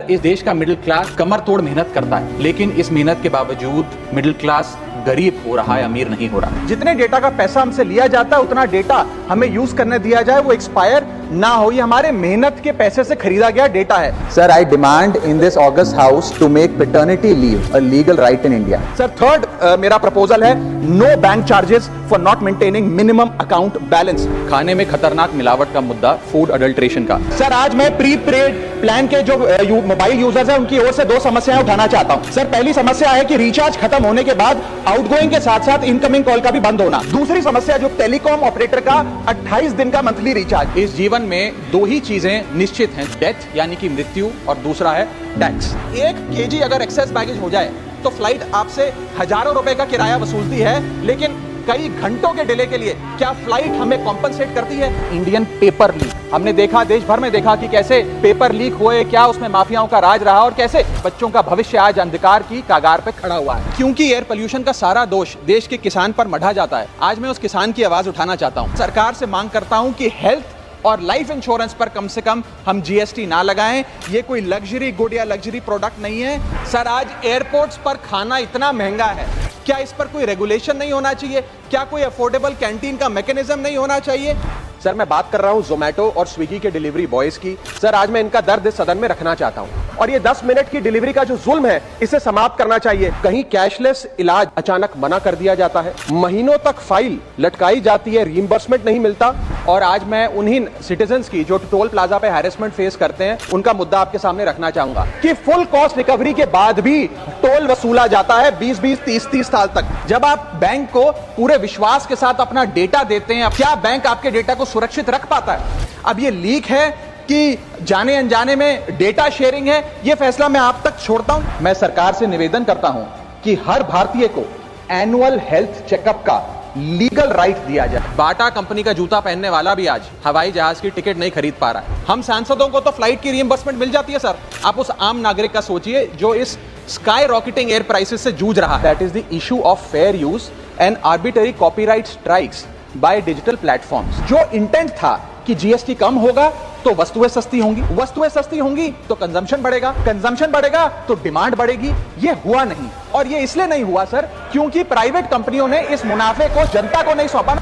इस देश का मिडिल क्लास कमर तोड़ मेहनत करता है, लेकिन इस मेहनत के बावजूद मिडिल क्लास गरीब हो रहा है, अमीर नहीं हो रहा। जितने डेटा का पैसा हमसे लिया जाता है उतना डेटा हमें यूज करने दिया जाए, वो एक्सपायर ना हो। ये हमारे मेहनत के पैसे से खरीदा गया डेटा है। Sir, I demand in this August House to make paternity leave a legal right in India. Sir third मेरा प्रपोजल है no bank charges for not maintaining minimum account balance. खाने में खतरनाक मिलावट का मुद्दा, फूड अडल्ट्रेशन का। सर आज मैं प्री पेड प्लान के जो मोबाइल यूजर्स हैं उनकी ओर से दो समस्याएं उठाना चाहता हूं। सर पहली समस्या है कि रिचार्ज खत्म होने के बाद आउटगोइंग के साथ साथ इनकमिंग कॉल का भी बंद होना। दूसरी समस्या जो टेलीकॉम ऑपरेटर का 28 दिन का मंथली रिचार्ज। इस जीवन में दो ही चीजें निश्चित हैं, डेथ यानी कि मृत्यु, और दूसरा है टैक्स। 1 केजी अगर एक्सेस बैगेज हो जाए तो फ्लाइट आपसे हजारों रुपए का किराया वसूलती है, लेकिन कई घंटों के डिले के लिए क्या फ्लाइट हमें कॉम्पनसेट करती है? इंडियन पेपर लीक हमने देखा, देश भर में देखा कि कैसे पेपर लीक हुए, क्या उसमें माफियाओं का राज रहा और कैसे बच्चों का भविष्य आज अंधकार की कागार पे खड़ा हुआ है। क्योंकि एयर पोल्यूशन का सारा दोष देश के किसान पर मढ़ा जाता है, आज मैं उस किसान की आवाज उठाना चाहता हूं। सरकार से मांग करता हूं कि हेल्थ और लाइफ इंश्योरेंस पर कम से कम हम जीएसटी ना लगाएं। ये कोई लग्जरी गुड या लग्जरी प्रोडक्ट नहीं है। सर आज एयरपोर्ट्स पर खाना इतना महंगा है, क्या इस पर कोई रेगुलेशन नहीं होना चाहिए? क्या कोई अफोर्डेबल कैंटीन का मैकेनिज्म नहीं होना चाहिए? सर मैं बात कर रहा हूं जोमेटो और स्विगी के डिलीवरी बॉयज की। सर आज मैं इनका दर्द इस सदन में रखना चाहता हूं, और ये 10 मिनट की डिलीवरी का जो जुल्म है इसे समाप्त करना चाहिए। कहीं कैशलेस इलाज अचानक मना कर दिया जाता है, महीनों तक फाइल लटकाई जाती है, रीइंबर्समेंट नहीं मिलता। और आज मैं उन्हीं सिटीजन्स की जो टोल प्लाजा पे हैरेसमेंट फेस करते हैं उनका मुद्दा आपके सामने रखना चाहूंगा कि फुल कॉस्ट रिकवरी के बाद भी टोल वसूला जाता है 20-20, 30-30 साल तक। जब आप बैंक को पूरे विश्वास के साथ अपना डेटा देते हैं, क्या बैंक आपके डेटा को सुरक्षित रख पाता है? अब ये लीक है कि जाने अनजाने में डेटा शेयरिंग है, ये फैसला मैं आप तक छोड़ता हूं। मैं सरकार से निवेदन करता हूं कि हर भारतीय को एनुअल हेल्थ चेकअप का लीगल राइट दिया जाए। बाटा कंपनी का जूता पहनने वाला भी आज हवाई जहाज की टिकट नहीं खरीद पा रहा है। हम सांसदों को तो फ्लाइट की रीइंबर्समेंट मिल जाती है सर, आप उस आम नागरिक का सोचिए जो इस स्काई रॉकेटिंग एयर प्राइसेस से जूझ रहा है। That is the issue of fair use and arbitrary copyright strikes by digital platforms. जो इंटेंट था कि जीएसटी कम होगा तो वस्तुएं सस्ती होंगी, वस्तुएं सस्ती होंगी तो कंजम्पशन बढ़ेगा, कंजम्पशन बढ़ेगा तो डिमांड बढ़ेगी। ये हुआ नहीं, और ये इसलिए नहीं हुआ सर क्योंकि प्राइवेट कंपनियों ने इस मुनाफे को जनता को नहीं सौंपा।